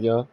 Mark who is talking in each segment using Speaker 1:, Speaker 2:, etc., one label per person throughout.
Speaker 1: ya.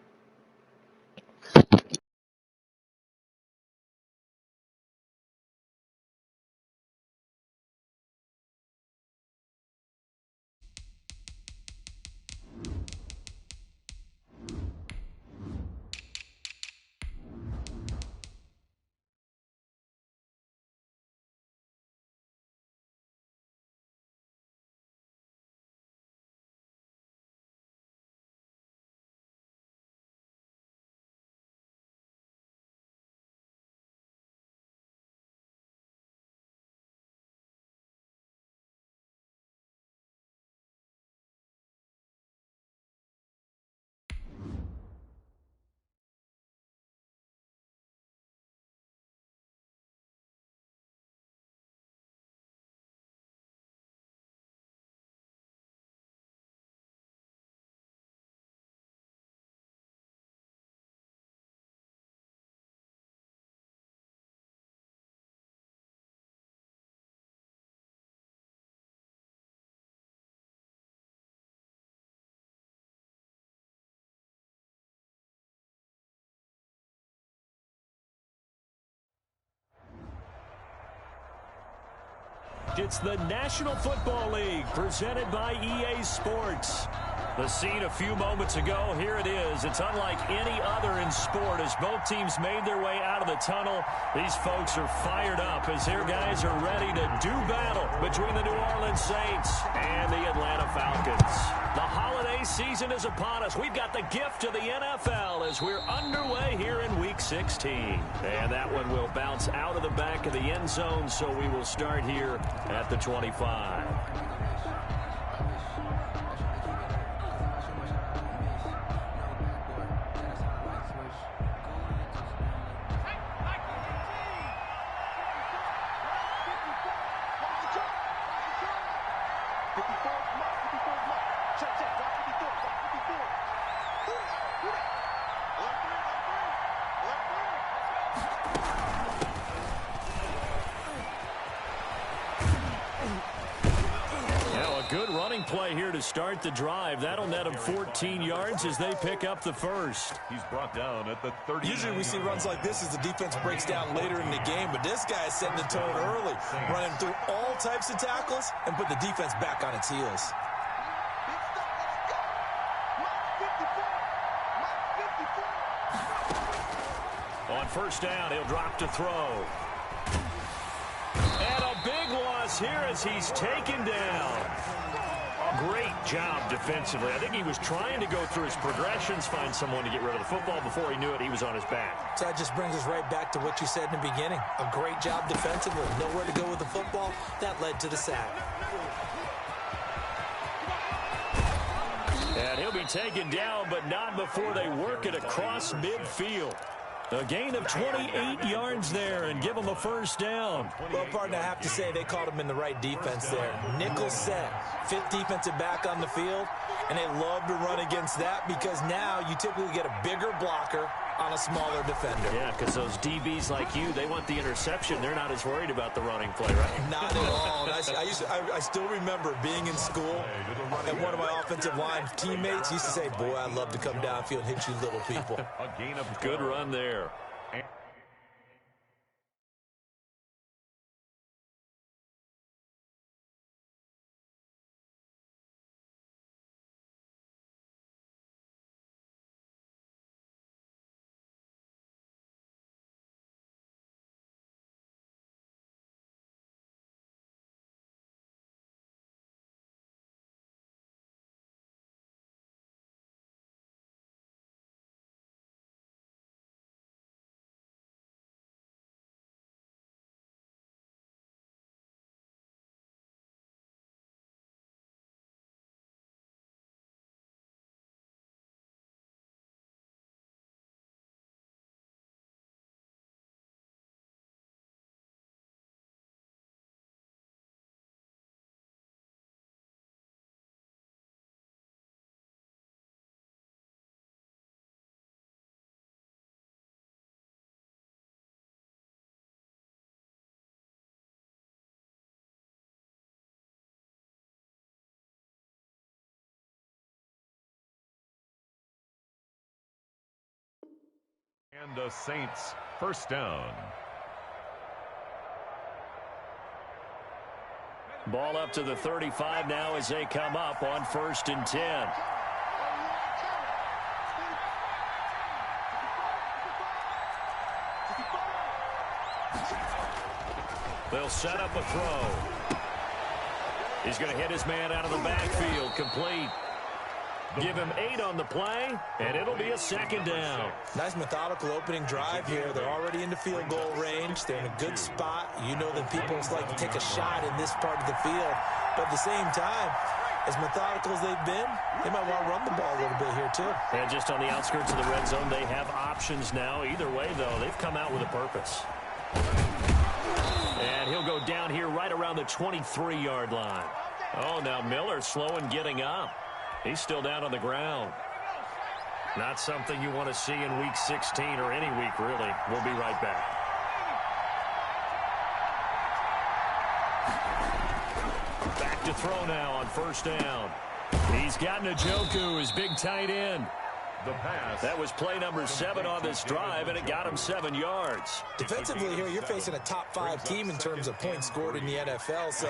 Speaker 2: It's the National Football League presented by EA Sports. The scene a few moments ago, here it is. It's unlike any other in sport as both teams made their way out of the tunnel. These folks are fired up as their guys are ready to do battle between the New Orleans Saints and the Atlanta Falcons. The holiday season is upon us. We've got the gift of the NFL as we're underway here in Week 16. And that one will bounce out of the back of the end zone, so we will start here at the 25. Good running play here to start the drive. That'll net him 14 yards as they pick up the first.
Speaker 3: He's brought down at the 30.
Speaker 4: Usually we see runs like this as the defense breaks down later in the game, but this guy is setting the tone early, running through all types of tackles and put the defense back on its heels.
Speaker 2: On first down, he'll drop to throw. And a big loss here as he's taken down. Great job defensively. I think he was trying to go through his progressions, find someone to get rid of the football. Before he knew it, he was on his back.
Speaker 4: So that just brings us right back to what you said in the beginning. A great job defensively. Nowhere to go with the football. That led to the sack.
Speaker 2: And he'll be taken down, but not before they work it across midfield. A gain of 28 yards there and give him a first down.
Speaker 4: Well, partner, I have to say they caught him in the right defense there. Nickel set, fifth defensive back on the field, and they love to run against that because now you typically get a bigger blocker on a smaller defender.
Speaker 2: Yeah, because those DBs like you, they want the interception. They're not as worried about the running play, right?
Speaker 4: Not at all. I still remember being in school, and one of my offensive line teammates used to say, boy, I'd love to come downfield and hit you little people.
Speaker 2: Good run there.
Speaker 3: And the Saints first down.
Speaker 2: Ball up to the 35 now as they come up on 1st and 10. They'll set up a throw. He's going to hit his man out of the backfield. Complete. Give him 8 on the play, and it'll be a 2nd down.
Speaker 4: Nice methodical opening drive here. They're already into field goal range. They're in a good spot. You know that people like to take a shot in this part of the field. But at the same time, as methodical as they've been, they might want to run the ball a little bit here too.
Speaker 2: And just on the outskirts of the red zone, they have options now. Either way, though, they've come out with a purpose. And he'll go down here right around the 23-yard line. Oh, now Miller slow in getting up. He's still down on the ground. Not something you want to see in Week 16 or any week, really. We'll be right back. Back to throw now on 1st down. He's got Njoku, his big tight end.
Speaker 3: The pass.
Speaker 2: That was play number 7 on this drive, and it got him 7 yards.
Speaker 4: Defensively here, you're facing a top 5 team in terms of points scored in the NFL. So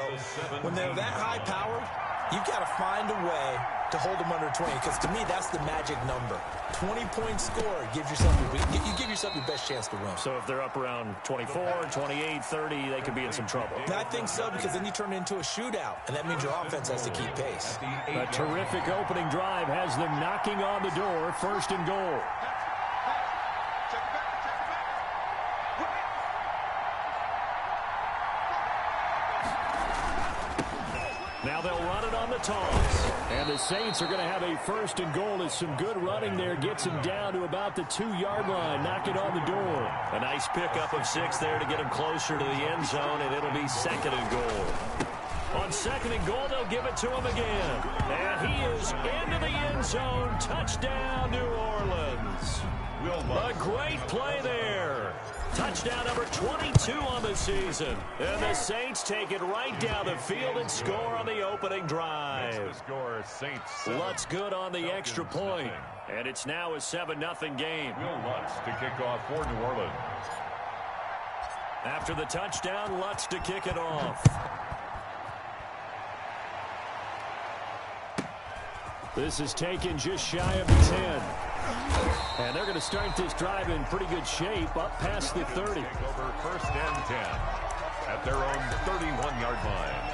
Speaker 4: when they're that high-powered, you've got to find a way to hold them under 20, because to me, that's the magic number. 20 points scored gives yourself you give yourself your best chance to win.
Speaker 2: So if they're up around 24, 28, 30, they could be in some trouble.
Speaker 4: And I think so, because then you turn it into a shootout, and that means your offense has to keep pace.
Speaker 2: A terrific opening drive has them knocking on the door, 1st and goal. Now they'll run it on the toss. And the Saints are going to have a 1st and goal as some good running there gets him down to about the 2-yard line. Knock it on the door. A nice pickup of 6 there to get him closer to the end zone, and it'll be 2nd and goal. On 2nd and goal, they'll give it to him again. And he is into the end zone. Touchdown, New Orleans. A great play there. Touchdown number 22 on the season. And the Saints take it right down the field and score on the opening drive. Lutz good on the extra point. And it's now a 7-0 game.
Speaker 3: Will Lutz to kick off for New Orleans.
Speaker 2: After the touchdown, Lutz to kick it off. This is taken just shy of the 10. And they're going to start this drive in pretty good shape, up past the 30.
Speaker 3: Over 1st and 10 at their own 31-yard line.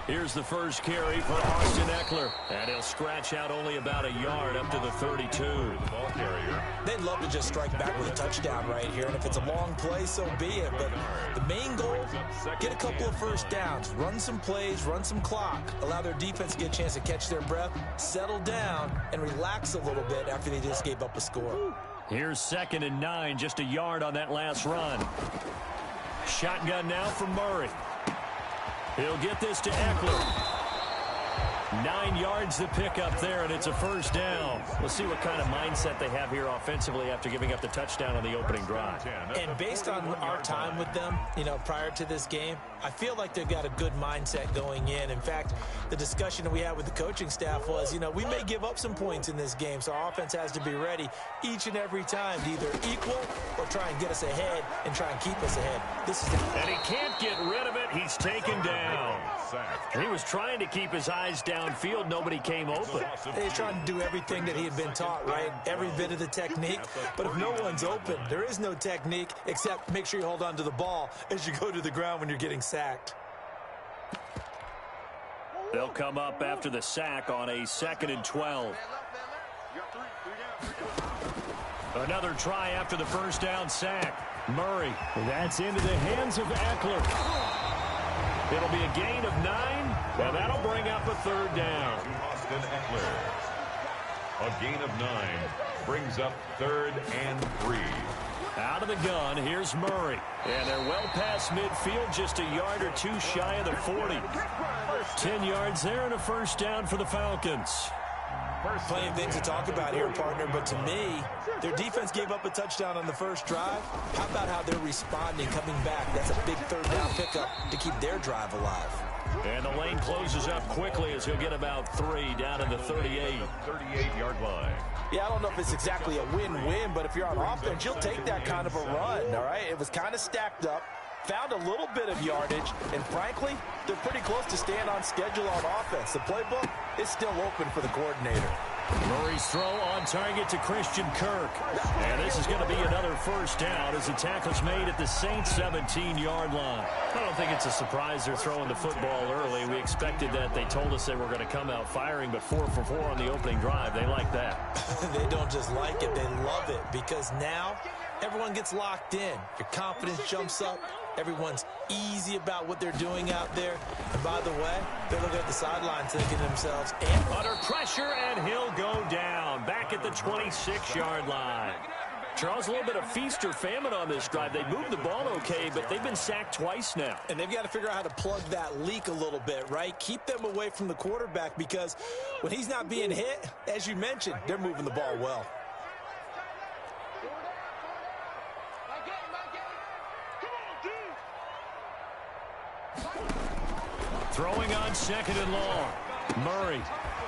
Speaker 2: Here's the first carry for Austin Eckler. And he'll scratch out only about a yard up to the 32.
Speaker 3: Ball carrier.
Speaker 4: They'd love to just strike back with a touchdown right here. And if it's a long play, so be it. But the main goal, get a couple of 1st downs. Run some plays, run some clock. Allow their defense to get a chance to catch their breath, settle down, and relax a little bit after they just gave up a score.
Speaker 2: Here's 2nd and 9, just a yard on that last run. Shotgun now from Murray. He'll get this to Eckler. 9 yards to pick up there, and it's a 1st down. We'll see what kind of mindset they have here offensively after giving up the touchdown on the opening drive.
Speaker 4: And based on our time with them, prior to this game, I feel like they've got a good mindset going in. In fact, the discussion that we had with the coaching staff was, we may give up some points in this game, so our offense has to be ready each and every time to either equal or try and get us ahead and try and keep us ahead.
Speaker 2: And he can't get rid of it. He's taken down. He was trying to keep his eyes downfield. Nobody came open.
Speaker 4: He's trying to do everything that he had been taught, right? Every bit of the technique. But if no one's open, there is no technique except make sure you hold on to the ball as you go to the ground when you're getting sacked.
Speaker 2: They'll come up after the sack on a 2nd and 12. Another try after the 1st down sack. Murray. That's into the hands of Eckler. It'll be a gain of 9, and that'll bring up a 3rd down.
Speaker 3: Austin Eckler. A gain of 9 brings up 3rd and 3.
Speaker 2: Out of the gun, here's Murray. And they're well past midfield, just a yard or 2 shy of the 40. 10 yards there and a 1st down for the Falcons.
Speaker 4: Plenty of things to talk about here, partner, but to me, their defense gave up a touchdown on the first drive. How about how they're responding, coming back? That's a big third down pickup to keep their drive alive.
Speaker 2: And the lane closes up quickly as he'll get about 3 down in the 38.
Speaker 3: 38-yard line.
Speaker 4: Yeah, I don't know if it's exactly a win-win, but if you're on offense, you'll take that kind of a run, all right? It was kind of stacked up, found a little bit of yardage, and frankly, they're pretty close to staying on schedule on offense. The playbook is still open for the coordinator.
Speaker 2: Murray's throw on target to Christian Kirk. And this is going to be another first down as the tackle's made at the Saints' 17-yard line. I don't think it's a surprise they're throwing the football early. We expected that. They told us they were going to come out firing, but 4 for 4 on the opening drive. They like that.
Speaker 4: They don't just like it, they love it, because now everyone gets locked in. Your confidence jumps up. Everyone's easy about what they're doing out there. And by the way, they're looking at the sidelines thinking to themselves,
Speaker 2: under pressure, and he'll go down back at the 26-yard line. Charles, a little bit of feast or famine on this drive. They moved the ball okay, but they've been sacked twice now.
Speaker 4: And they've got to figure out how to plug that leak a little bit, right? Keep them away from the quarterback, because when he's not being hit, as you mentioned, they're moving the ball well.
Speaker 2: Throwing on 2nd and long. Murray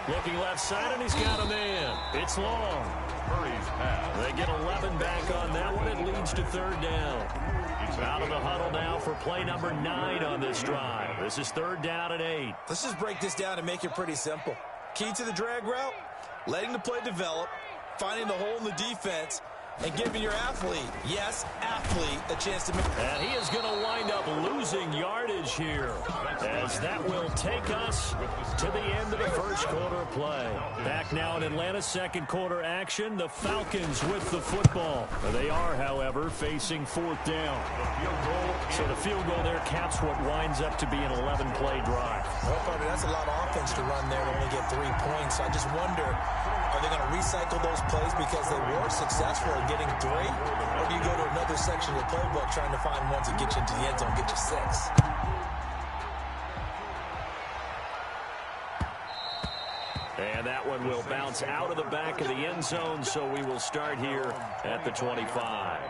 Speaker 2: looking left side, and he's got a man. It's long.
Speaker 3: Murray's pass.
Speaker 2: They get 11 back on that one. It leads to 3rd down. Out of the huddle now for play number 9 on this drive. This is 3rd down and 8.
Speaker 4: Let's just break this down and make it pretty simple. Key to the drag route, letting the play develop, finding the hole in the defense, and giving your athlete, yes, athlete, a chance to make.
Speaker 2: And he is going to wind up losing yardage here, as that will take us to the end of the first quarter of play. Back now in Atlanta's second quarter action, the Falcons with the football. They are, however, facing 4th down. So the field goal there caps what winds up to be an 11-play drive.
Speaker 4: Well, partner, that's a lot of offense to run there to only get 3 points. I just wonder, are they going to recycle those plays because they were successful in getting 3? Or do you go to another section of the playbook trying to find ones that get you into the end zone, get you 6?
Speaker 2: And that one will bounce out of the back of the end zone, so we will start here at the 25.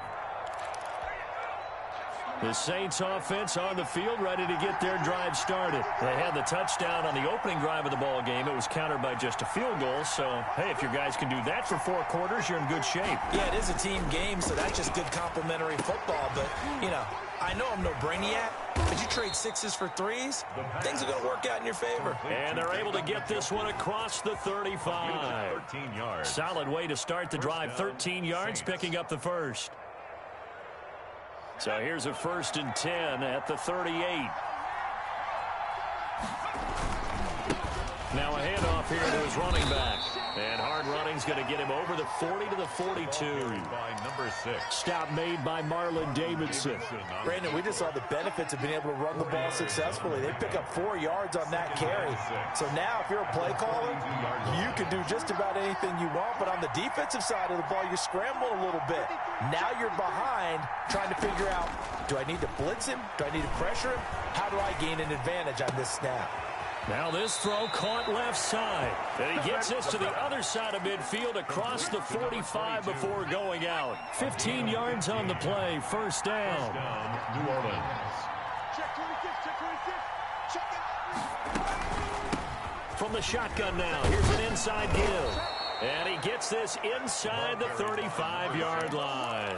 Speaker 2: The Saints offense on the field, ready to get their drive started. They had the touchdown on the opening drive of the ball game. It was countered by just a field goal. So, hey, if your guys can do that for 4 quarters, you're in good shape.
Speaker 4: Yeah, it is a team game, so that's just good complementary football. But, you know, I know I'm no brainiac, but you trade 6s for 3s, things are going to work out in your favor.
Speaker 2: And they're able to get this one across the 35.
Speaker 3: 13 yards.
Speaker 2: Solid way to start the drive. 13 yards, picking up the first. So here's a 1st and 10 at the 38. Now a handoff here to his running back. And hard running's going to get him over the 40 to the 42.
Speaker 3: By number 6.
Speaker 2: Stop made by Marlon Davidson.
Speaker 4: Brandon, we just saw the benefits of being able to run the ball successfully. They pick up 4 yards on that carry. So now if you're a play caller, you can do just about anything you want. But on the defensive side of the ball, you scramble a little bit. Now you're behind trying to figure out, do I need to blitz him? Do I need to pressure him? How do I gain an advantage on this snap?
Speaker 2: Now this throw caught left side. And he gets this to the other side of midfield across the 45 before going out. 15 yards on the play. 1st down.
Speaker 3: New Orleans.
Speaker 2: From the shotgun now. Here's an inside give. And he gets this inside the 35-yard line.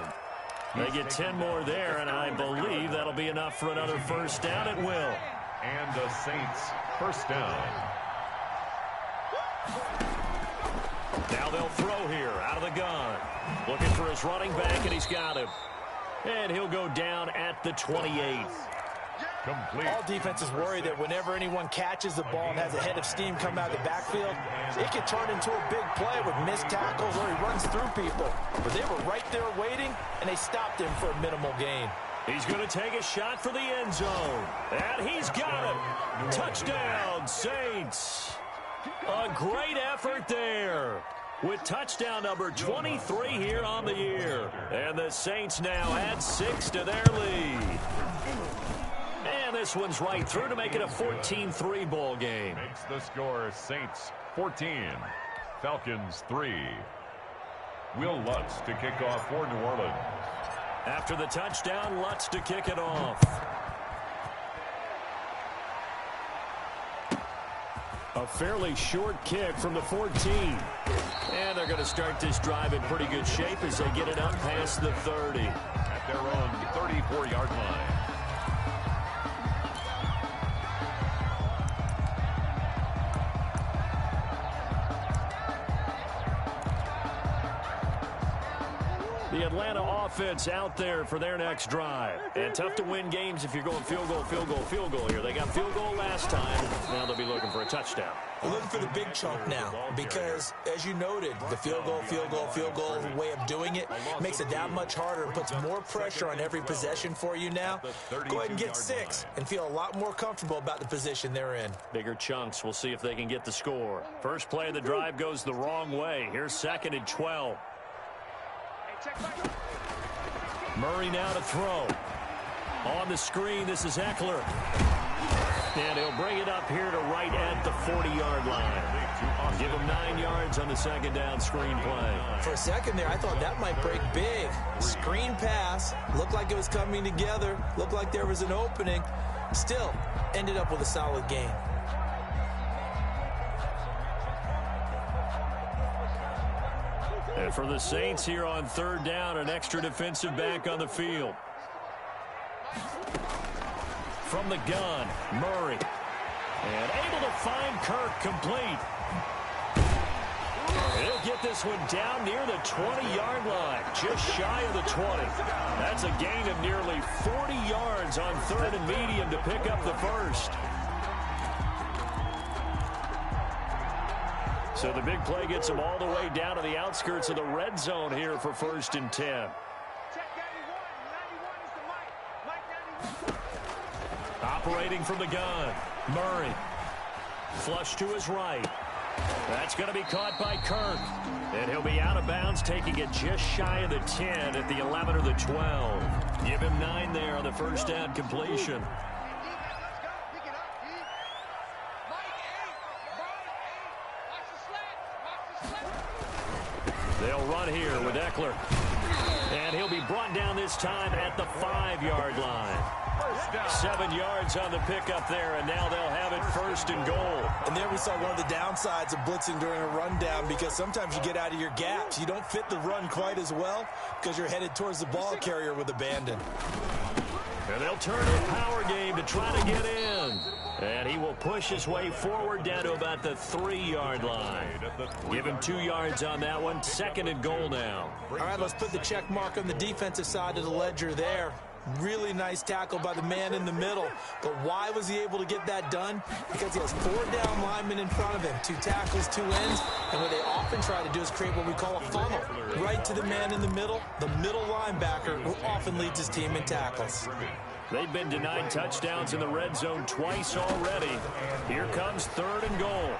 Speaker 2: They get 10 more there, and I believe that'll be enough for another 1st down. It will.
Speaker 3: And the Saints 1st down.
Speaker 2: Now they'll throw here out of the gun. Looking for his running back, and he's got him. And he'll go down at the 28.
Speaker 3: Complete.
Speaker 4: All defenses worry that whenever anyone catches the ball and has a head of steam come out of the backfield, it can turn into a big play with missed tackles or he runs through people. But they were right there waiting, and they stopped him for a minimal gain.
Speaker 2: He's going to take a shot for the end zone. And he's got it. Touchdown, Saints. A great effort there, with touchdown number 23 here on the year. And the Saints now add 6 to their lead. And this one's right through to make it a 14-3 ball game.
Speaker 3: Makes the score Saints 14. Falcons 3. Will Lutz to kick off for New Orleans.
Speaker 2: After the touchdown, Lutz to kick it off. A fairly short kick from the 14. And they're going to start this drive in pretty good shape as they get it up past the 30.
Speaker 3: At their own 34-yard line.
Speaker 2: The Atlanta offense out there for their next drive. And tough to win games if you're going field goal, field goal, field goal here. They got field goal last time. Now they'll be looking for a touchdown.
Speaker 4: We're looking for the big chunk now because, as you noted, the field goal way of doing it makes it that much harder and puts more pressure on every possession for you now. Go ahead and get 6 and feel a lot more comfortable about the position they're in.
Speaker 2: Bigger chunks. We'll see if they can get the score. First play of the drive goes the wrong way. Here's 2nd and 12. Murray now to throw. On the screen, this is Eckler. And he'll bring it up here to right at the 40-yard line. Give him 9 yards on the 2nd down screen play.
Speaker 4: For a second there, I thought that might break big. Screen pass. Looked like it was coming together. Looked like there was an opening. Still, ended up with a solid game.
Speaker 2: And for the Saints here on 3rd down, an extra defensive back on the field. From the gun, Murray. And able to find Kirk complete. He'll get this one down near the 20-yard line, just shy of the 20. That's a gain of nearly 40 yards on 3rd and medium to pick up the first. So the big play gets them all the way down to the outskirts of the red zone here for 1st and 10. Operating from the gun, Murray. Flush to his right. That's going to be caught by Kirk. And he'll be out of bounds, taking it just shy of the 10 at the 11 or the 12. Give him 9 there on the 1st down completion. They'll run here with Eckler. And he'll be brought down this time at the 5-yard line. 7 yards on the pickup there, and now they'll have it 1st and goal.
Speaker 4: And there we saw one of the downsides of blitzing during a rundown, because sometimes you get out of your gaps. You don't fit the run quite as well because you're headed towards the ball carrier with abandon.
Speaker 2: And they'll turn a power game to try to get in. And he will push his way forward down to about the 3-yard line. Give him 2 yards on that one. 2nd and goal now.
Speaker 4: All right, let's put the check mark on the defensive side of the ledger there. Really nice tackle by the man in the middle. But why was he able to get that done? Because he has 4 down linemen in front of him, 2 tackles, 2 ends. And what they often try to do is create what we call a funnel. Right to the man in the middle linebacker, who often leads his team in tackles.
Speaker 2: They've been denied touchdowns in the red zone twice already. Here comes 3rd and goal.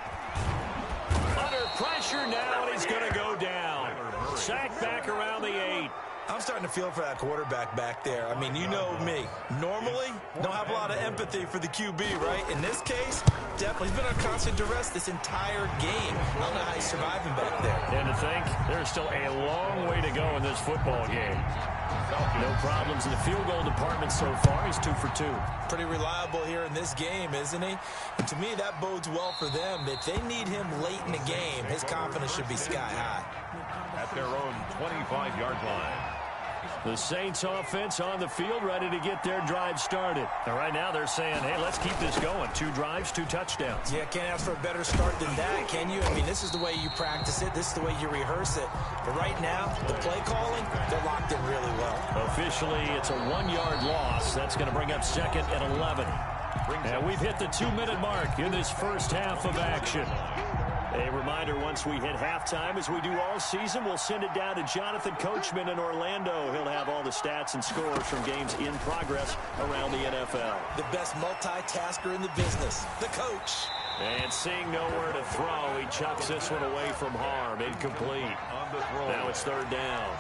Speaker 2: Under pressure now, and he's going to go down. Sacked back around the 8.
Speaker 4: I'm starting to feel for that quarterback back there. I mean, you know me. Normally, don't have a lot of empathy for the QB, right? In this case, definitely. He's been on constant duress this entire game. I don't know how he's surviving back there.
Speaker 2: And to think, there's still a long way to go in this football game. No problems in the field goal department so far. He's 2 for 2.
Speaker 4: Pretty reliable here in this game, isn't he? And to me, that bodes well for them. If they need him late in the game, his confidence should be sky high.
Speaker 3: At their own 25-yard line.
Speaker 2: The Saints offense on the field, ready to get their drive started. And right now they're saying, hey, let's keep this going. 2 drives, 2 touchdowns.
Speaker 4: Yeah, can't ask for a better start than that, can you? I mean, this is the way you practice it. This is the way you rehearse it. But right now, the play calling, they're locked in really well.
Speaker 2: Officially, it's a 1-yard loss. That's going to bring up 2nd and 11. And we've hit the 2-minute mark in this first half of action. A reminder, once we hit halftime, as we do all season, we'll send it down to Jonathan Coachman in Orlando. He'll have all the stats and scores from games in progress around the NFL.
Speaker 4: The best multitasker in the business, the coach.
Speaker 2: And seeing nowhere to throw, he chucks this one away from harm. Incomplete. Now it's 3rd down.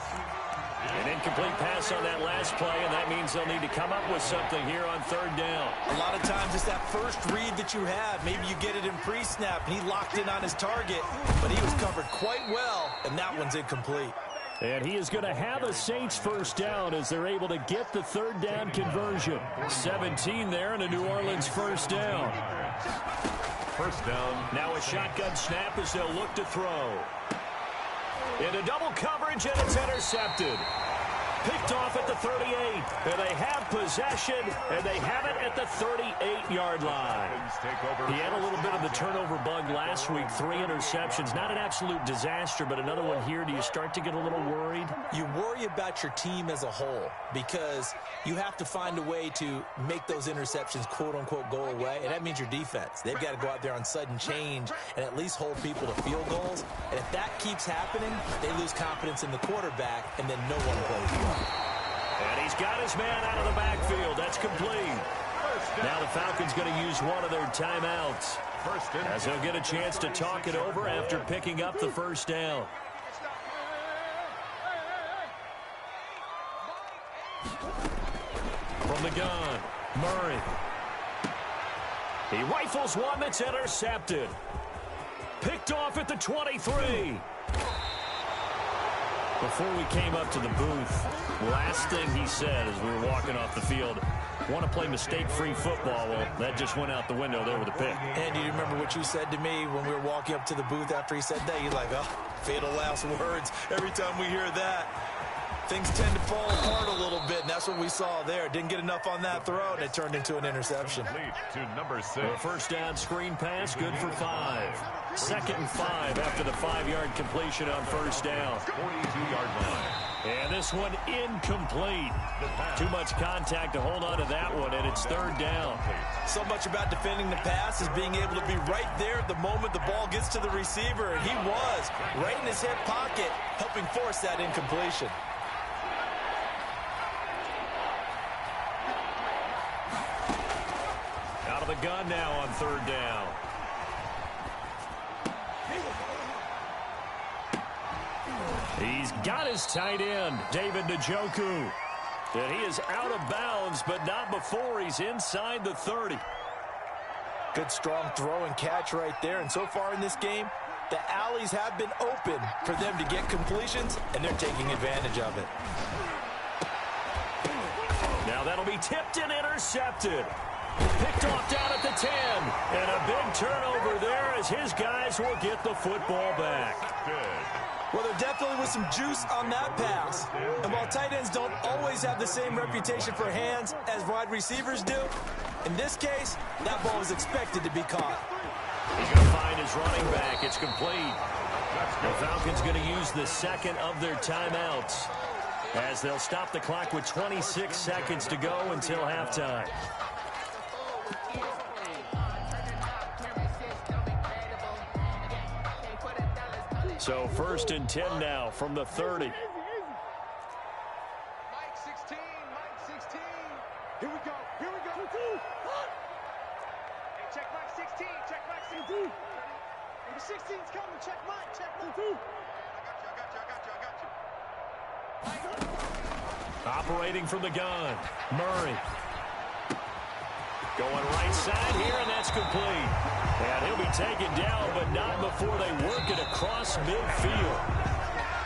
Speaker 2: An incomplete pass on that last play, and that means they'll need to come up with something here on third down.
Speaker 4: A lot of times it's that first read that you have. Maybe you get it in pre-snap, and he locked in on his target, but he was covered quite well, and that one's incomplete.
Speaker 2: And he is going to have a Saints first down as they're able to get the third down conversion. 17 there and a New Orleans first down.
Speaker 3: First down.
Speaker 2: Now a shotgun snap as they'll look to throw. Into double coverage, and it's intercepted. Picked off at the 38. And they have possession, and they have it at the 38-yard line. He had a little bit of the turnover bug last week. 3 interceptions. Not an absolute disaster, but another one here. Do you start to get a little worried?
Speaker 4: You worry about your team as a whole because you have to find a way to make those interceptions, quote-unquote, go away, and that means your defense. They've got to go out there on sudden change and at least hold people to field goals. And if that keeps happening, they lose confidence in the quarterback, and then no one plays well.
Speaker 2: And he's got his man out of the backfield. That's complete. Now the Falcons going to use one of their timeouts as they'll get a chance to talk it over after picking up the first down. From the gun, Murray. He rifles one that's intercepted. Picked off at the 23. Before we came up to the booth, last thing he said as we were walking off the field, want to play mistake-free football. Well, that just went out the window there with a pick.
Speaker 4: And do you remember what you said to me when we were walking up to the booth after he said that? You're like, oh, fatal last words. Every time we hear that, things tend to fall apart a little bit, and that's what we saw there. Didn't get enough on that throw, and it turned into an interception.
Speaker 3: To number 6.
Speaker 2: A first down screen pass, good for 5. 2nd and 5 after the 5-yard completion on first down.
Speaker 3: 42-yard line.
Speaker 2: And this one incomplete. Too much contact to hold on to that one, and it's third down.
Speaker 4: So much about defending the pass is being able to be right there at the moment the ball gets to the receiver, and he was right in his hip pocket, helping force that incompletion.
Speaker 2: Out of the gun now on third down. He's got his tight end, David Njoku. And he is out of bounds, but not before he's inside the 30.
Speaker 4: Good, strong throw and catch right there. And so far in this game, the alleys have been open for them to get completions, and they're taking advantage of it.
Speaker 2: Now that'll be tipped and intercepted. Picked off down at the 10. And a big turnover there as his guys will get the football back.
Speaker 3: Good.
Speaker 4: Well, there definitely was some juice on that pass. And while tight ends don't always have the same reputation for hands as wide receivers do, in this case, that ball was expected to be caught.
Speaker 2: He's going to find his running back. It's complete. The Falcons going to use the second of their timeouts as they'll stop the clock with 26 seconds to go until halftime. So 1st and 10 now from the 30.
Speaker 1: Mike 16, Mike 16. Here we go, here we go. Hey, check Mike 16, check Mike 16. Number 16's coming, check Mike, check Mike. I got you.
Speaker 2: Operating from the gun, Murray. Going right side here, and that's complete. And he'll be taken down, but not before they work it across midfield.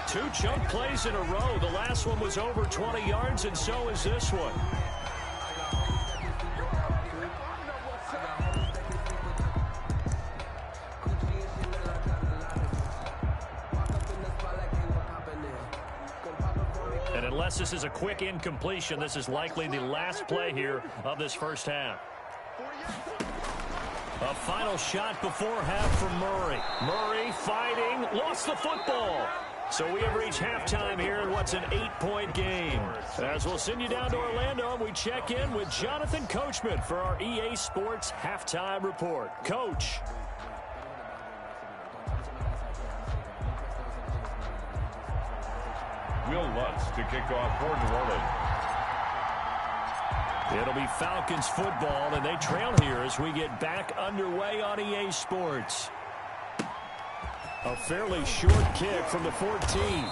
Speaker 2: 2 chunk plays in a row. The last one was over 20 yards, and so is this one. And unless this is a quick incompletion, this is likely the last play here of this first half. A final shot before half from Murray. Murray fighting, lost the football. So we have reached halftime here in what's an 8-point game. As we'll send you down to Orlando, and we check in with Jonathan Coachman for our EA Sports Halftime Report. Coach.
Speaker 3: Will Lutz to kick off for New Orleans.
Speaker 2: It'll be Falcons football, and they trail here as we get back underway on EA Sports. A fairly short kick from the 14.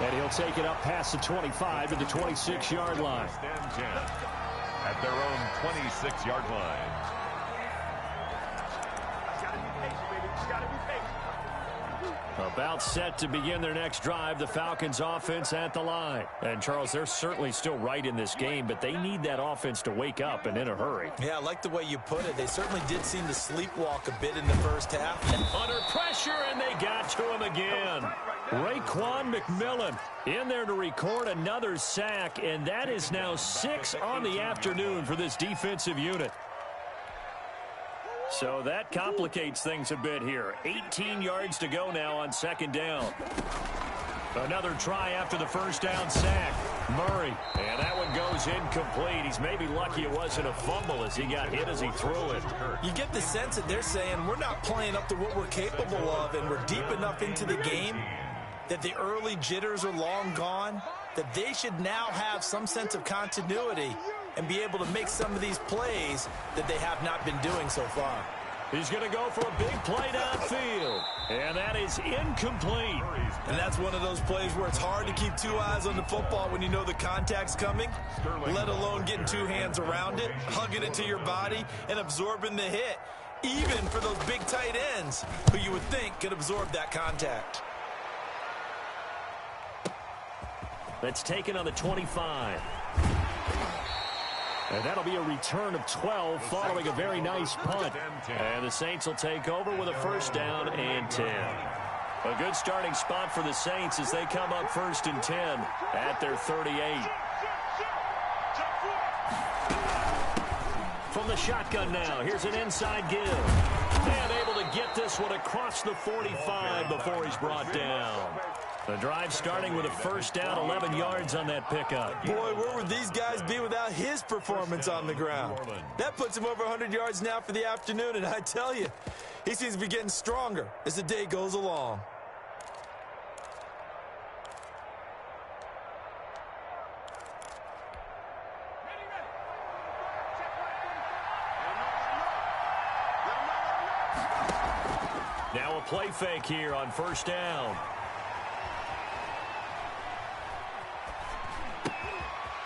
Speaker 2: And he'll take it up past the 25 to the 26-yard line.
Speaker 3: At their own 26-yard line.
Speaker 2: About set to begin their next drive, the Falcons offense at the line. And, Charles, they're certainly still right in this game, but they need that offense to wake up and in a hurry.
Speaker 4: Yeah, I like the way you put it. They certainly did seem to sleepwalk a bit in the first half.
Speaker 2: Under pressure, and they got to him again. Raekwon McMillan in there to record another sack, and that is now 6 on the afternoon for this defensive unit. So that complicates things a bit here. 18 yards to go now on second down. Another try after the first down sack. Murray, and that one goes incomplete. He's maybe lucky it wasn't a fumble as he got hit as he threw it.
Speaker 4: You get the sense that they're saying we're not playing up to what we're capable of, and we're deep enough into the game that the early jitters are long gone, that they should now have some sense of continuity and be able to make some of these plays that they have not been doing so far.
Speaker 2: He's going to go for a big play downfield, and that is incomplete.
Speaker 4: And that's one of those plays where it's hard to keep two eyes on the football when you know the contact's coming, let alone getting two hands around it, hugging it to your body, and absorbing the hit, even for those big tight ends who you would think could absorb that contact.
Speaker 2: That's taken on the 25. And that'll be a return of 12 following a very nice punt. And the Saints will take over with a first down and 10. A good starting spot for the Saints as they come up first and 10 at their 38. From the shotgun now, here's an inside give. And able to get this one across the 45 before he's brought down. The drive starting with a first down, 11 yards on that pickup.
Speaker 4: Boy, where would these guys be without his performance on the ground? That puts him over 100 yards now for the afternoon, and I tell you, he seems to be getting stronger as the day goes along.
Speaker 2: Now a play fake here on first down.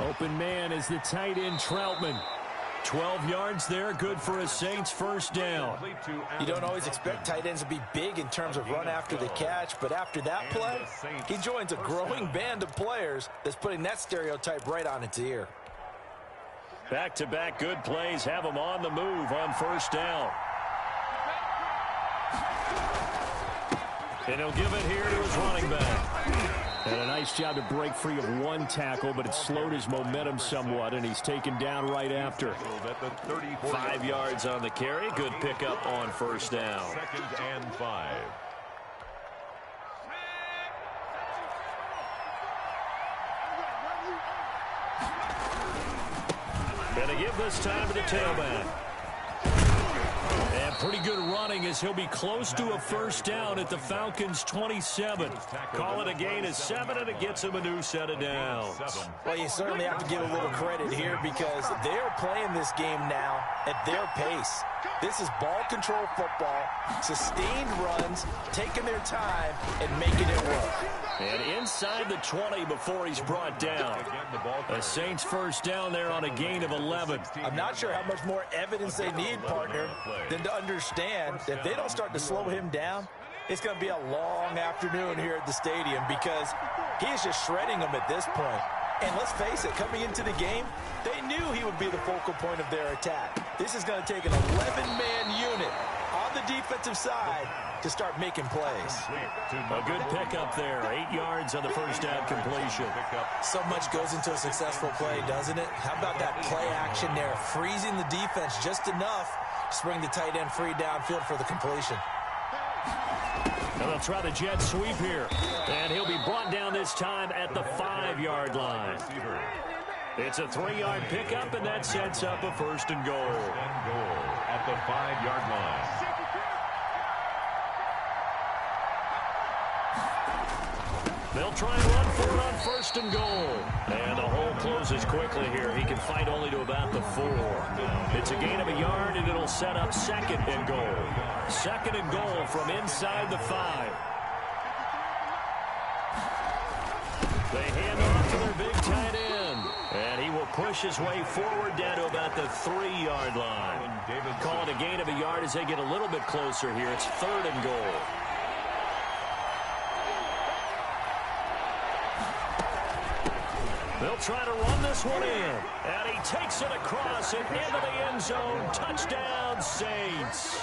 Speaker 2: Open man is the tight end Troutman. 12 yards there, good for a Saints first down.
Speaker 4: You don't always expect tight ends to be big in terms of run after the catch, but after that play, he joins a growing band of players that's putting that stereotype right on its ear.
Speaker 2: Back-to-back good plays have him on the move on first down. And he'll give it here to his running back. And a nice job to break free of one tackle, but it slowed his momentum somewhat, and he's taken down right after. 5 yards on the carry. Good pickup on first down.
Speaker 3: 2nd and 5.
Speaker 2: Gonna give this time to the tailback. And pretty good running as he'll be close to a first down at the Falcons' 27. Call it a gain of 7, and it gets him a new set of downs.
Speaker 4: Well, you certainly have to give a little credit here because they're playing this game now at their pace. This is ball control football, sustained runs, taking their time, and making it work.
Speaker 2: And inside the 20 before he's brought down. A Saints first down there on a gain of 11.
Speaker 4: I'm not sure how much more evidence they need, partner, than to understand that if they don't start to slow him down, it's going to be a long afternoon here at the stadium because he is just shredding them at this point. And let's face it, coming into the game, they knew he would be the focal point of their attack. This is going to take an 11-man unit on the defensive side to start making plays.
Speaker 2: A good pickup there. 8 yards on the first down completion.
Speaker 4: So much goes into a successful play, doesn't it? How about that play action there, freezing the defense just enough to bring the tight end free downfield for the completion.
Speaker 2: And they'll try the jet sweep here. And he'll be brought down this time at the 5-yard line. It's a 3-yard pickup, and that sets up a first and goal.
Speaker 3: At the 5-yard line.
Speaker 2: They'll try and run for it on first and goal. And the hole closes quickly here. He can fight only to about the 4. It's a gain of a yard, and it'll set up second and goal. Second and goal from inside the 5. They hand off to their big tight end. And he will push his way forward down to about the 3-yard line. Call it a gain of a yard as they get a little bit closer here. It's 3rd and goal. They'll try to run this one in. And he takes it across and into the end zone. Touchdown, Saints.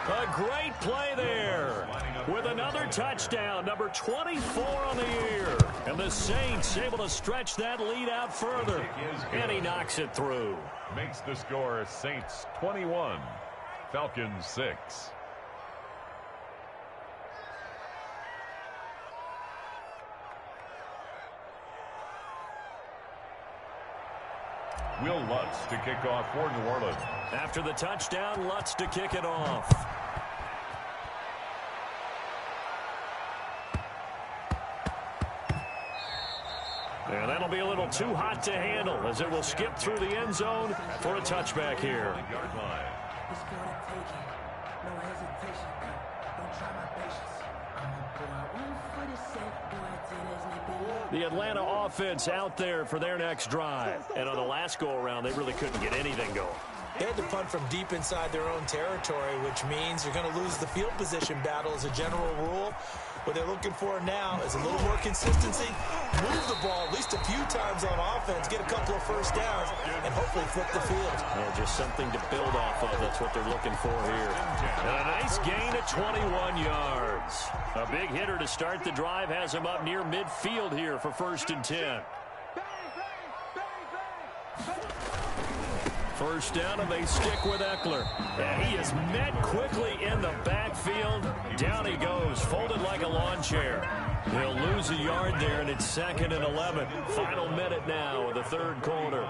Speaker 2: A great play there with another touchdown, number 24 on the year. And the Saints able to stretch that lead out further. And he knocks it through.
Speaker 3: Makes the score Saints 21, Falcons 6. Will Lutz to kick off for New Orleans.
Speaker 2: After the touchdown, Lutz to kick it off. And that'll be a little too hot to handle as it will skip through the end zone for a touchback here. The Atlanta offense out there for their next drive. And on the last go-around, they really couldn't get anything going.
Speaker 4: They had to punt from deep inside their own territory, which means you're going to lose the field position battle as a general rule. What they're looking for now is a little more consistency, move the ball at least a few times on offense, get a couple of first downs, and hopefully flip the field.
Speaker 2: Yeah, just something to build off of. That's what they're looking for here. And a nice gain of 21 yards. A big hitter to start the drive has him up near midfield here for 1st and 10. First down, and they stick with Eckler. And he is met quickly in the backfield. Down he goes, folded like a lawn chair. He'll lose a yard there, and it's 2nd and 11. Final minute now of the 3rd quarter.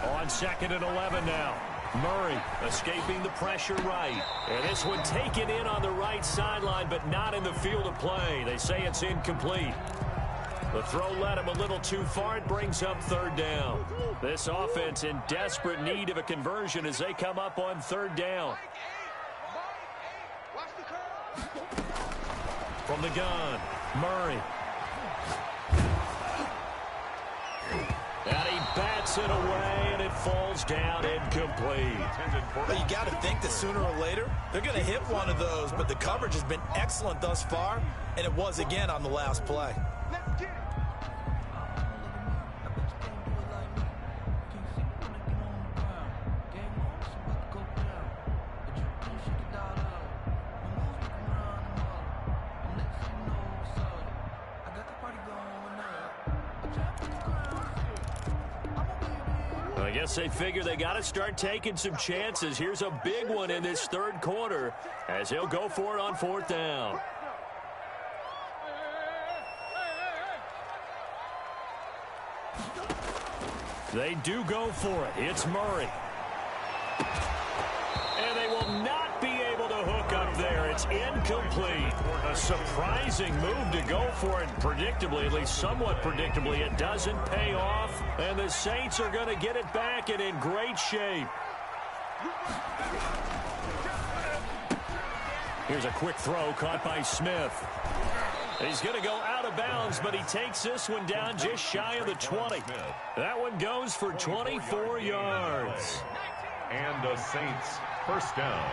Speaker 2: On 2nd and 11 now. Murray escaping the pressure right. And this one taken in on the right sideline, but not in the field of play. They say it's incomplete. The throw led him a little too far. It brings up 3rd down. This offense in desperate need of a conversion as they come up on 3rd down. From the gun, Murray. And he bats it away, and it falls down incomplete.
Speaker 4: Well, you got to think that sooner or later they're going to hit one of those, but the coverage has been excellent thus far, and it was again on the last play.
Speaker 1: Let's get it.
Speaker 2: I guess they figure they got to start taking some chances. Here's a big one in this 3rd quarter as he'll go for it on 4th down. They do go for it. It's Murray. And they will not be able to hook up there. It's incomplete. A surprising move to go for it. Predictably, at least somewhat predictably, it doesn't pay off. And the Saints are going to get it back and in great shape. Here's a quick throw caught by Smith. He's going to go out of bounds, but he takes this one down just shy of the 20. That one goes for 24 yards.
Speaker 3: And the Saints first down.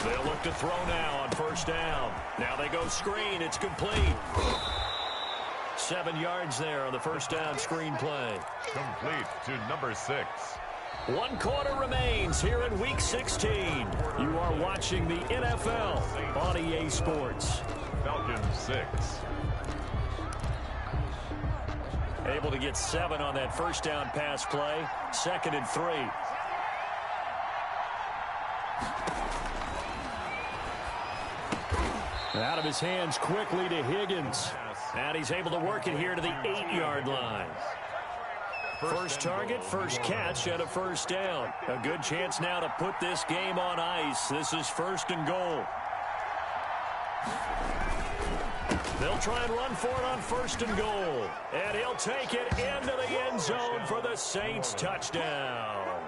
Speaker 2: They'll look to throw now on 1st down. Now they go screen. It's complete. 7 yards there on the 1st down screen play.
Speaker 3: Complete to number 6.
Speaker 2: 1 quarter remains here in Week 16. You are watching the NFL on EA Sports.
Speaker 3: Falcons 6.
Speaker 2: Able to get 7 on that 1st down pass play. 2nd and 3. Out of his hands quickly to Higgins. And he's able to work it here to the 8-yard line. First target, first catch, and a 1st down. A good chance now to put this game on ice. This is 1st and goal. They'll try and run for it on 1st and goal. And he'll take it into the end zone for the Saints touchdown.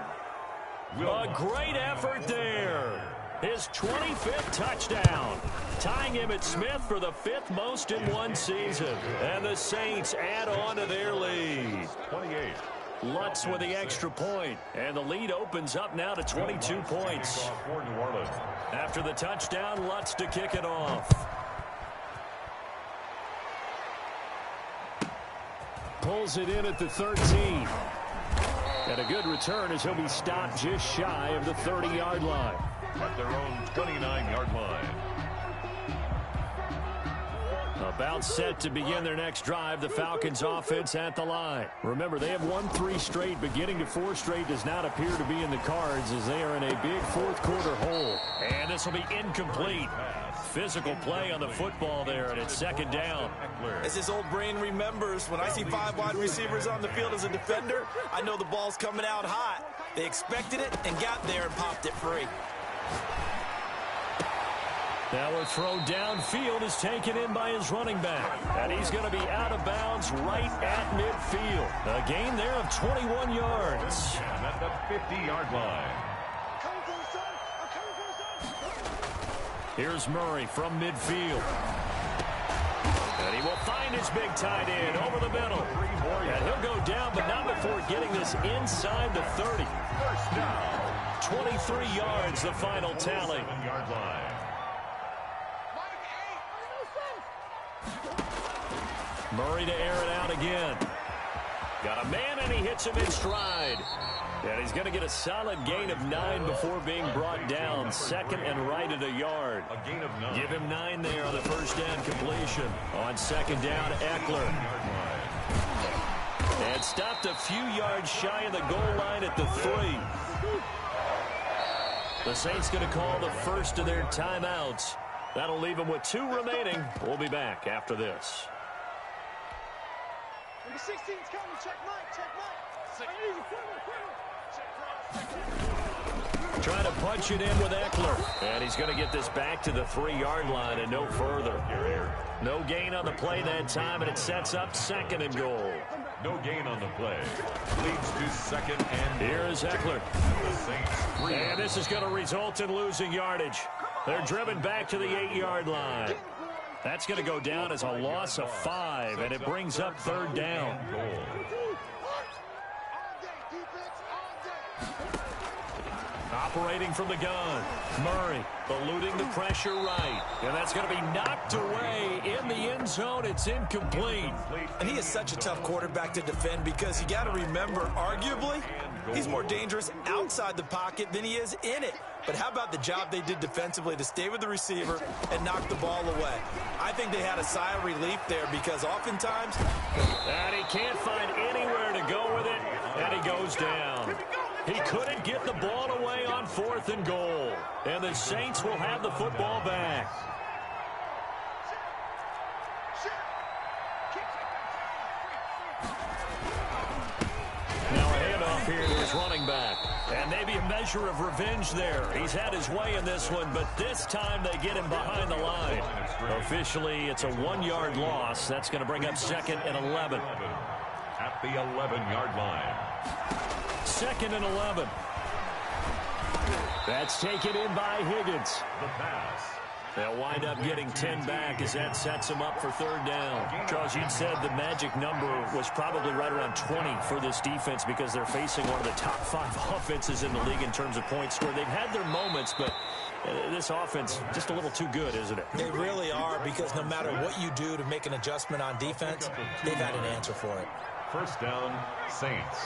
Speaker 2: A great effort there. His 25th touchdown, tying him at Smith for the 5th most in one season. And the Saints add on to their lead.
Speaker 3: 28.
Speaker 2: Lutz with the extra point, and the lead opens up now to 22 points.
Speaker 3: For New Orleans.
Speaker 2: After the touchdown, Lutz to kick it off. Pulls it in at the 13. And a good return as he'll be stopped just shy of the 30-yard line.
Speaker 3: At their own 29-yard line.
Speaker 2: About set to begin their next drive, the Falcons offense at the line. Remember, they have won 3 straight, but getting to 4 straight does not appear to be in the cards as they are in a big fourth-quarter hole. And this will be incomplete. Physical play on the football there, and it's second down.
Speaker 4: As his old brain remembers, when I see 5 wide receivers on the field as a defender, I know the ball's coming out hot. They expected it and got there and popped it free.
Speaker 2: Now a throw downfield is taken in by his running back. And he's going to be out of bounds right at midfield. A gain there of 21 yards.
Speaker 3: And at the 50-yard line.
Speaker 2: Here's Murray from midfield. And he will find his big tight end over the middle. And he'll go down, but not before getting this inside the 30.
Speaker 3: First down.
Speaker 2: 23 yards, the final tally.
Speaker 3: 7-yard line.
Speaker 2: Murray to air it out again. Got a man, and he hits him in stride. And he's going to get a solid gain of 9 before being brought down. Second and right at a yard.
Speaker 3: A gain of 9.
Speaker 2: Give him 9 there on the first down completion. On second down, Eckler. And stopped a few yards shy of the goal line at the 3. The Saints going to call the first of their timeouts. That'll leave them with 2 remaining. We'll be back after this.
Speaker 1: Number 16's coming. Check Mike. Check Mike.
Speaker 2: Trying to punch it in with Eckler. And he's going to get this back to the 3-yard line and no further. No gain on the play that time, and it sets up second and goal.
Speaker 3: No gain on the play. Leads to second and
Speaker 2: Here's Eckler.
Speaker 3: the Saints 3.
Speaker 2: And this is going to result in losing yardage. They're driven back to the 8-yard line. That's going to go down as a loss of 5, and it brings up third down. Operating from the gun, Murray eluding the pressure right. And that's going to be knocked away in the end zone. It's incomplete.
Speaker 4: And he is such a tough quarterback to defend because you got to remember, arguably, he's more dangerous outside the pocket than he is in it. But how about the job they did defensively to stay with the receiver and knock the ball away? I think they had a sigh of relief there because oftentimes...
Speaker 2: And he can't find anywhere to go with it, and he goes down. He couldn't get the ball away on 4th and goal. And the Saints will have the football back. Now a handoff here to his running back. And maybe a measure of revenge there. He's had his way in this one, but this time they get him behind the line. Officially, it's a 1-yard loss. That's going to bring up second and 11.
Speaker 3: At the 11-yard line.
Speaker 2: Second and 11. That's taken in by Higgins.
Speaker 3: The pass.
Speaker 2: They'll wind up getting 10 back as that sets them up for third down. Charles, you'd said the magic number was probably right around 20 for this defense because they're facing one of the top 5 offenses in the league in terms of points scored. They've had their moments, but this offense just a little too good, isn't it?
Speaker 4: They really are, because no matter what you do to make an adjustment on defense, they've had an answer for it.
Speaker 3: First down, Saints.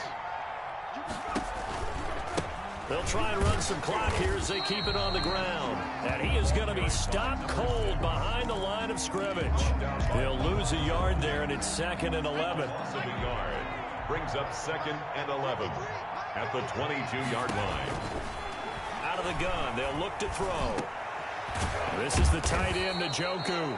Speaker 2: They'll try and run some clock here as they keep it on the ground. And he is going to be stopped cold behind the line of scrimmage. He'll lose a yard there, and it's second and 11.
Speaker 3: Loss of a yard. Brings up second and 11 at the 22-yard line.
Speaker 2: Out of the gun, they'll look to throw. This is the tight end, Njoku.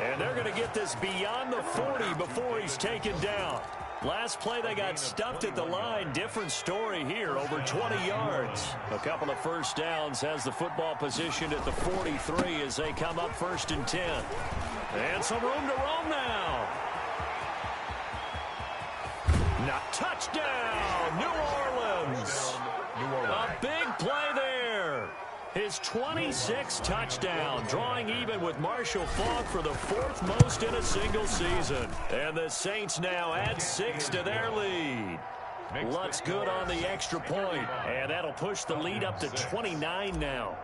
Speaker 2: And they're going to get this beyond the 40 before he's taken down. Last play, they got stuffed at the line. Different story here, over 20 yards. A couple of first downs, has the football positioned at the 43 as they come up first and 10. And some room to roam now. Not touchdown, New Orleans. A big His 26th touchdown, drawing even with Marshall Faulk for the 4th most in a single season. And the Saints now add 6 to their lead. Lutz good on the extra point, and that'll push the lead up to 29 now.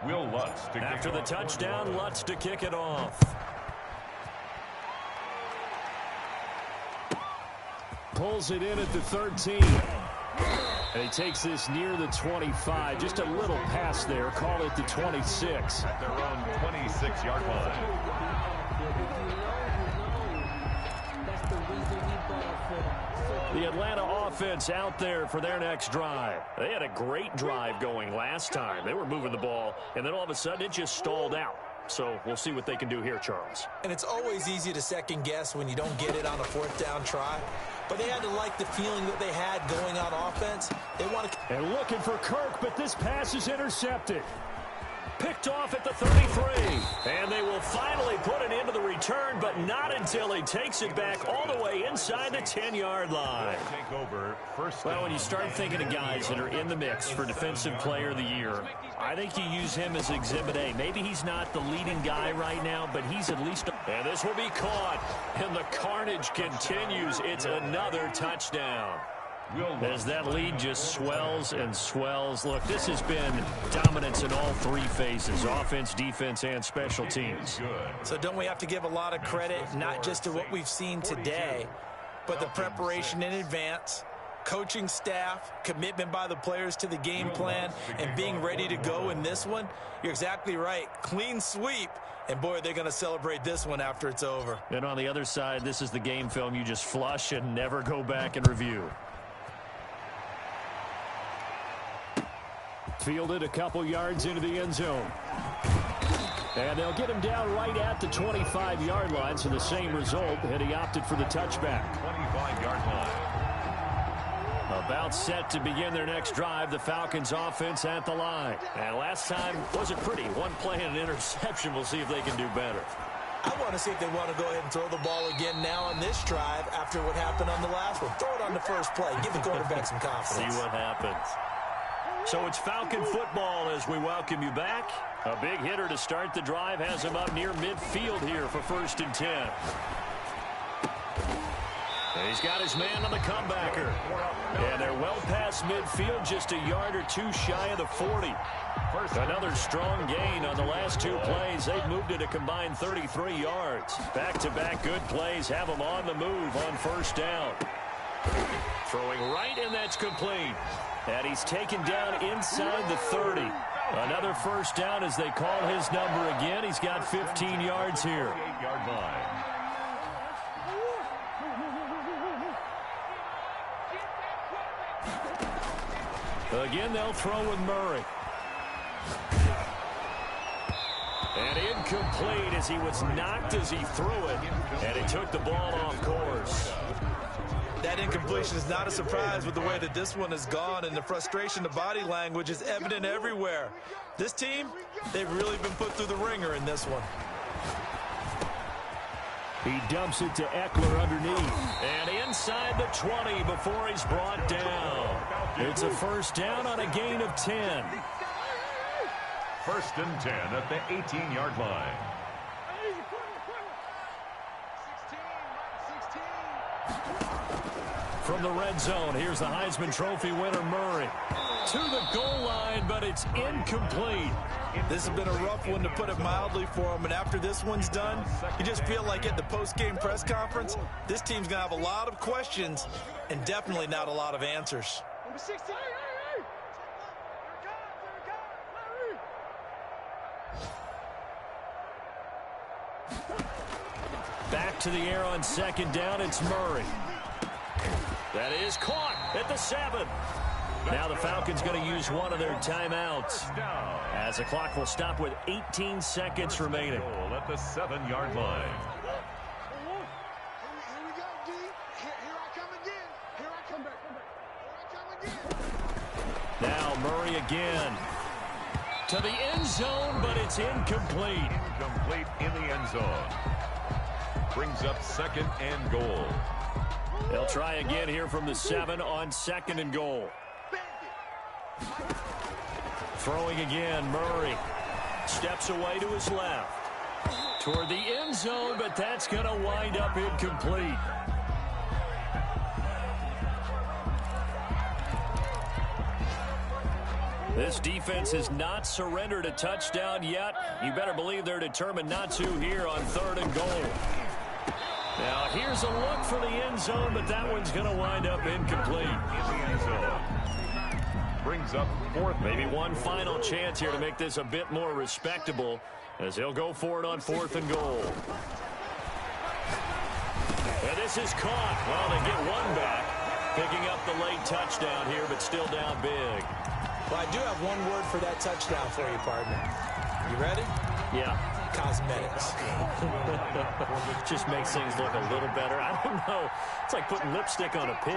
Speaker 3: Will Lutz to
Speaker 2: After the touchdown, Lutz to kick it off. Pulls it in at the 13. And he takes this near the 25. Just a little pass there. Call it the 26.
Speaker 3: At their own 26-yard line.
Speaker 2: The Atlanta offense out there for their next drive. They had a great drive going last time. They were moving the ball, and then all of a sudden it just stalled out. So we'll see what they can do here, Charles.
Speaker 4: And it's always easy to second guess when you don't get it on a 4th down try. But they had to like the feeling that they had going on offense. They want to...
Speaker 2: And looking for Kirk, but this pass is intercepted. Picked off at the 33. And they will finally put it into the return, but not until he takes it back all the way inside the 10-yard line. Well, when you start thinking of guys that are in the mix for Defensive Player of the Year, I think you use him as Exhibit A. Maybe he's not the leading guy right now, but he's at least... And this will be caught. And the carnage continues. It's another touchdown. As that lead just swells and swells. Look, this has been dominance in all 3 phases, offense, defense, and special teams.
Speaker 4: So don't we have to give a lot of credit, not just to what we've seen today, but the preparation in advance, coaching staff, commitment by the players to the game plan, and being ready to go in this one? You're exactly right. Clean sweep. And, boy, they're going to celebrate this one after it's over.
Speaker 2: And on the other side, this is the game film you just flush and never go back and review. Fielded a couple yards into the end zone. And they'll get him down right at the 25-yard line, so the same result, and he opted for the touchback.
Speaker 3: 25-yard line.
Speaker 2: About set to begin their next drive, the Falcons offense at the line. And last time wasn't pretty. One play and an interception. We'll see if they can do better.
Speaker 4: I want to see if they want to go ahead and throw the ball again now on this drive after what happened on the last one. Throw it on the first play. Give the quarterback some confidence.
Speaker 2: See what happens. So it's Falcon football as we welcome you back. A big hitter to start the drive has him up near midfield here for 1st and 10. And he's got his man on the comebacker. And they're well past midfield, just a yard or 2 shy of the 40. Another strong gain on the last 2 plays. They've moved it a combined 33 yards. Back-to-back good plays have them on the move on 1st down. Throwing right, and that's complete. And he's taken down inside the 30. Another 1st down as they call his number again. He's got 15 yards here.
Speaker 3: 8-yard line.
Speaker 2: Again, they'll throw with Murray. And incomplete as he was knocked as he threw it. And he took the ball off course.
Speaker 4: That incompletion is not a surprise with the way that this one has gone, and the frustration, the body language is evident everywhere. This team, they've really been put through the ringer in this one.
Speaker 2: He dumps it to Eckler underneath. And inside the 20 before he's brought down. It's a 1st down on a gain of 10.
Speaker 3: 1st and 10 at the 18-yard line.
Speaker 2: From the red zone, here's the Heisman Trophy winner, Murray. To the goal line, but it's incomplete.
Speaker 4: This has been a rough one, to put it mildly, for him. And after this one's done, you just feel like at the post-game press conference, this team's going to have a lot of questions and definitely not a lot of answers.
Speaker 1: Number 16.
Speaker 2: Back to the air on 2nd down, it's Murray. That is caught at the 7. Now the Falcons going to use one of their timeouts as the clock will stop with 18 seconds remaining.
Speaker 3: At the 7-yard line.
Speaker 1: Here we go, D. Here I come again. Here I come back. Here I come again.
Speaker 2: Now Murray again. To the end zone, but it's incomplete.
Speaker 3: Incomplete in the end zone. Brings up 2nd and goal.
Speaker 2: They'll try again here from the 7 on 2nd and goal. Throwing again, Murray. Steps away to his left. Toward the end zone, but that's going to wind up incomplete. This defense has not surrendered a touchdown yet. You better believe they're determined not to here on 3rd and goal. Now, here's a look for the end zone, but that one's going to wind up incomplete.
Speaker 3: Brings up 4th.
Speaker 2: Maybe one final chance here to make this a bit more respectable as he'll go for it on 4th and goal. And this is caught. Well, they get one back, picking up the late touchdown here, but still down big.
Speaker 4: Well, I do have one word for that touchdown for you, partner. You ready?
Speaker 2: Yeah.
Speaker 4: Cosmetics.
Speaker 2: Just makes things look a little better. I don't know. It's like putting lipstick on a pig.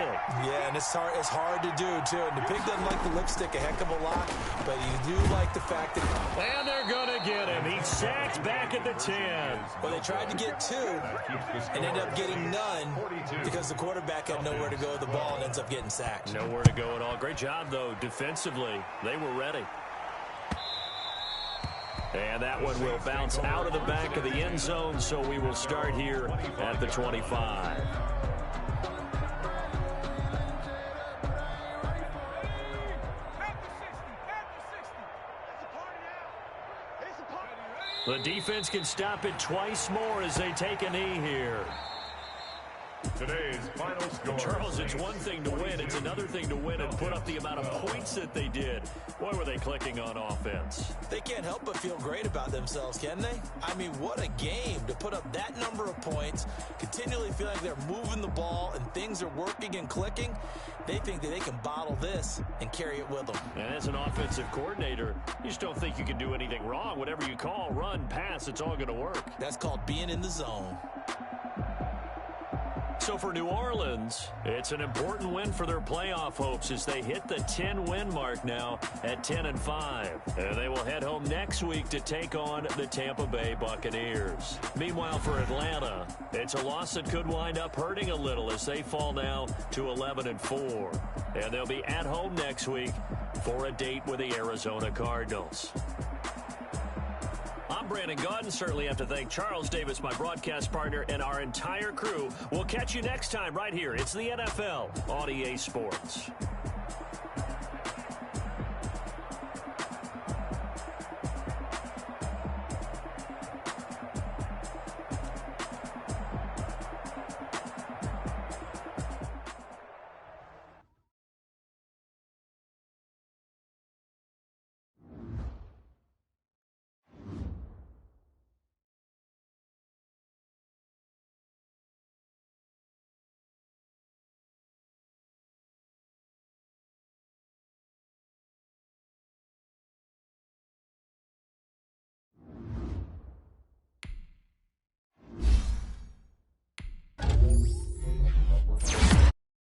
Speaker 4: Yeah, and it's hard to do, too. And the pig doesn't like the lipstick a heck of a lot, but you do like the fact that...
Speaker 2: And they're going to get him. He's sacked back at the 10.
Speaker 4: Well, they tried to get 2 and ended up getting none because the quarterback had nowhere to go with the ball and ends up getting sacked.
Speaker 2: Nowhere to go at all. Great job, though, defensively. They were ready. And that one will bounce out of the back of the end zone, so we will start here at the 25. The defense can stop it twice more as they take a knee here.
Speaker 3: Today's final score.
Speaker 2: Charles, it's one thing to win. It's another thing to win and put up the amount of points that they did. Boy, were they clicking on offense.
Speaker 4: They can't help but feel great about themselves, can they? I mean, what a game to put up that number of points, continually feel like they're moving the ball and things are working and clicking. They think that they can bottle this and carry it with them.
Speaker 2: And as an offensive coordinator, you just don't think you can do anything wrong. Whatever you call, run, pass, it's all going to work.
Speaker 4: That's called being in the zone.
Speaker 2: So for New Orleans, it's an important win for their playoff hopes as they hit the 10-win mark now at 10-5. And they will head home next week to take on the Tampa Bay Buccaneers. Meanwhile, for Atlanta, it's a loss that could wind up hurting a little as they fall now to 11-4. And they'll be at home next week for a date with the Arizona Cardinals. I'm Brandon Gaudin. Certainly have to thank Charles Davis, my broadcast partner, and our entire crew. We'll catch you next time right here. It's the NFL on EA Sports.